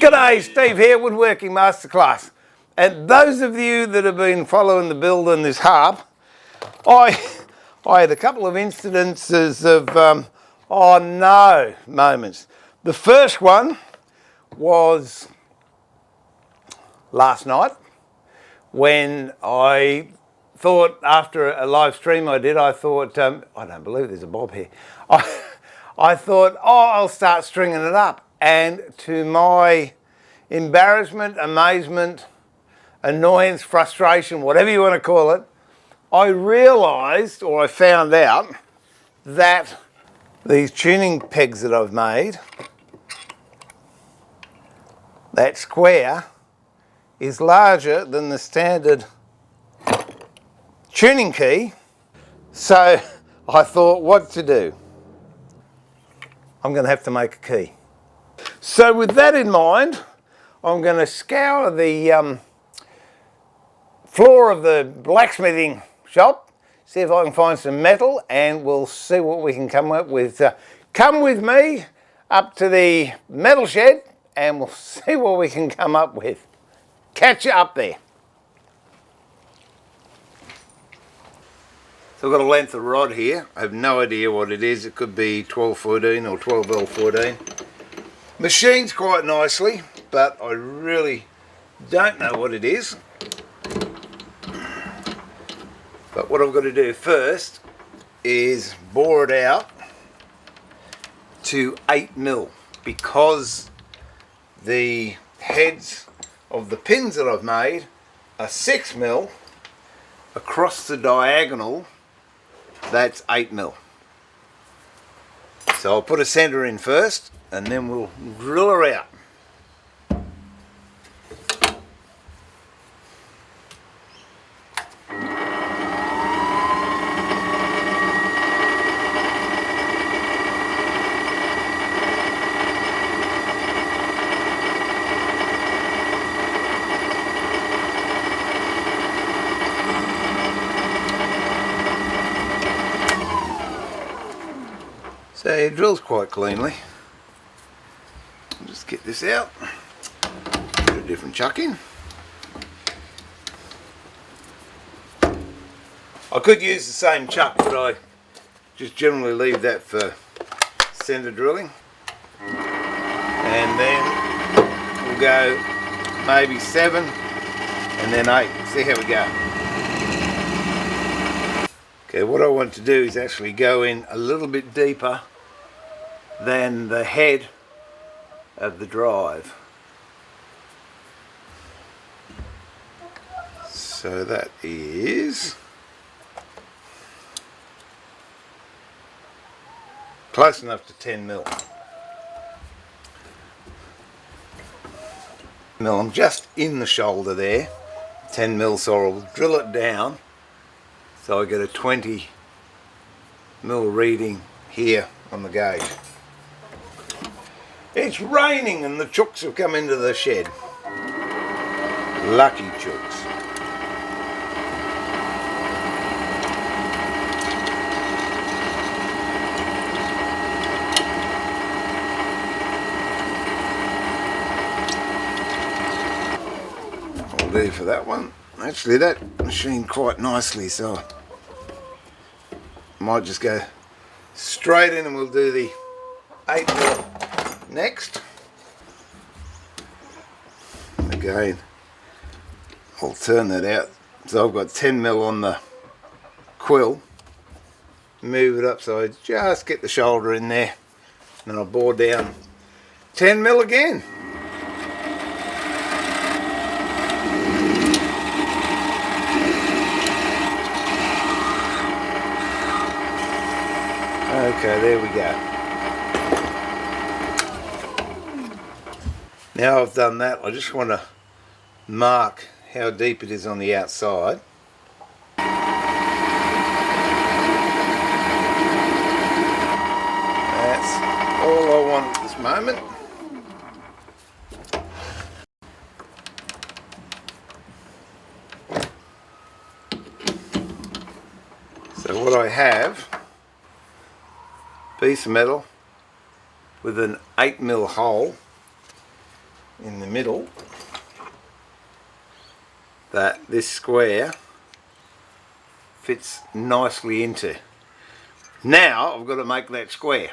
G'day, Steve here, Woodworking Masterclass. And those of you that have been following the build on this harp, I had a couple of incidences of oh no moments. The first one was last night when I thought, after a live stream I did, I thought, I don't believe there's a bob here. I thought, oh, I'll start stringing it up. And to my embarrassment, amazement, annoyance, frustration, whatever you want to call it, I realised, or I found out, that these tuning pegs that I've made, that square, is larger than the standard tuning key. So I thought, what to do? I'm going to have to make a key. So with that in mind, I'm going to scour the floor of the blacksmithing shop, see if I can find some metal, and we'll see what we can come up with. Come with me up to the metal shed and we'll see what we can come up with. Catch you up there. So I've got a length of rod here. I have no idea what it is. It could be 1214 or 12L14. Machine's quite nicely, but I really don't know what it is. But what I've got to do first is bore it out to 8mm, because the heads of the pins that I've made are 6mm. Across the diagonal, that's 8mm. So I'll put a centre in first and then we'll drill her out. So it drills quite cleanly. I'll just get this out, put a different chuck in. I could use the same chuck, but I just generally leave that for centre drilling. And then we'll go maybe 7 and then 8, see how we go. Okay, what I want to do is actually go in a little bit deeper than the head of the drive. So that is close enough to 10mm. I'm just in the shoulder there, 10mm, so I'll drill it down so I get a 20mm reading here on the gauge. It's raining and the chooks have come into the shed. Lucky chooks. I'll do for that one. Actually, that machined quite nicely, so I might just go straight in and we'll do the 8mm next. Again, I'll turn that out. So I've got 10mm on the quill. Move it up so I just get the shoulder in there. Then I'll bore down 10mm again. Okay, there we go. Now I've done that, I just want to mark how deep it is on the outside. That's all I want at this moment. So what I have, piece of metal with an 8mm hole in the middle that this square fits nicely into. Now I've got to make that square.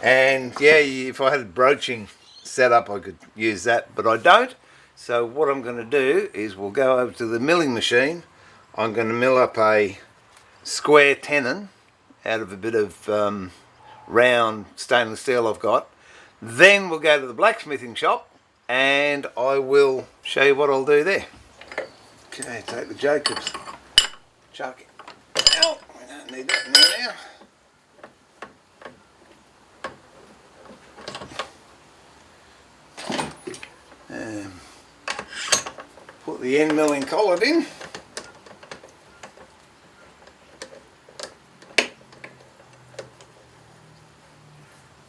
And yeah, if I had a broaching set up I could use that, but I don't. So what I'm going to do is we'll go over to the milling machine. I'm going to mill up a square tenon out of a bit of round stainless steel I've got. Then we'll go to the blacksmithing shop and I will show you what I'll do there. Okay, take the Jacobs, chuck it out. We don't need that in there now. Put the end milling collet in.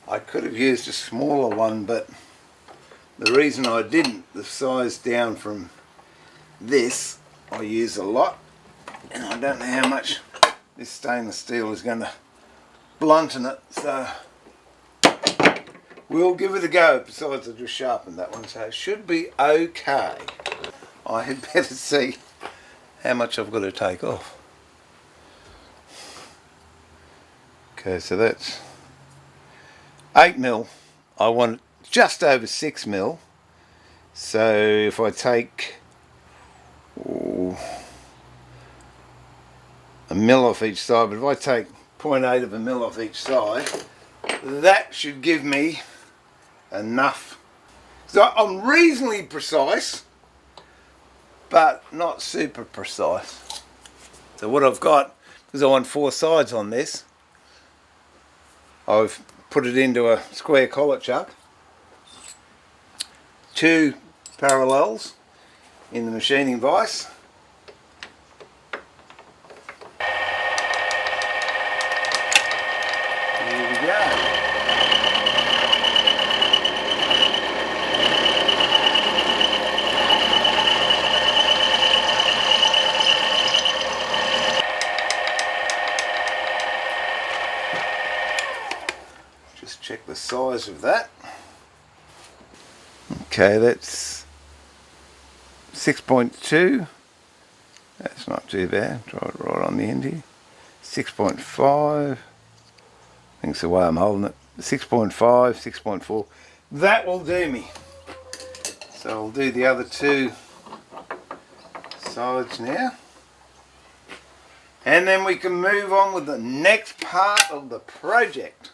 I could have used a smaller one, but the reason I didn't, the size down from this, I use a lot, and I don't know how much this stainless steel is going to blunten it, so we'll give it a go. Besides, I just sharpened that one, so it should be okay. I had better see how much I've got to take off. Okay, so that's 8mm. I want just over 6mm. So if I take a mil off each side, but if I take 0.8 of a mil off each side, that should give me enough. So I'm reasonably precise, but not super precise. So what I've got, because I want 4 sides on this, I've put it into a square collet chuck, 2 parallels in the machining vise. Here we go. Just check the size of that. Okay, that's 6.2. That's not too bad. Try it right on the end here. 6.5. I think it's the way I'm holding it. 6.5, 6.4. That will do me. So I'll do the other 2 sides now. And then we can move on with the next part of the project.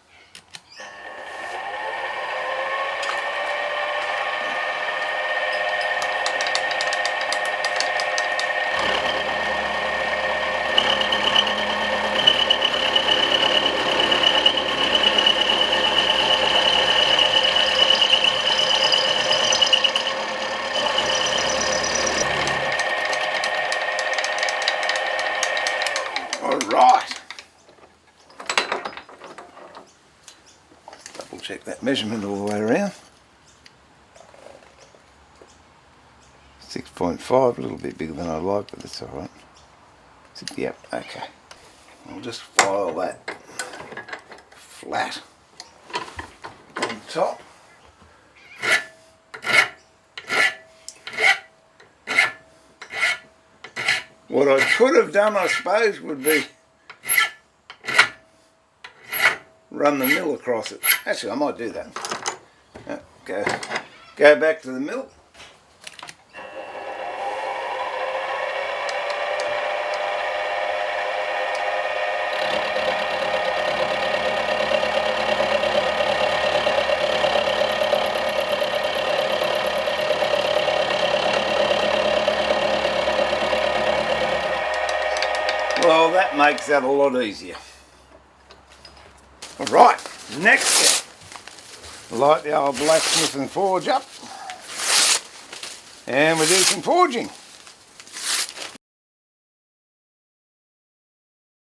Alright, double check that measurement all the way around. 6.5, a little bit bigger than I like, but that's alright. Yep, okay. I'll just file that flat on top. What I could have done, I suppose, would be run the mill across it. Actually, I might do that. Go back to the mill. Well, that makes that a lot easier. Alright, next step. Light the old blacksmithing forge up. And we do some forging.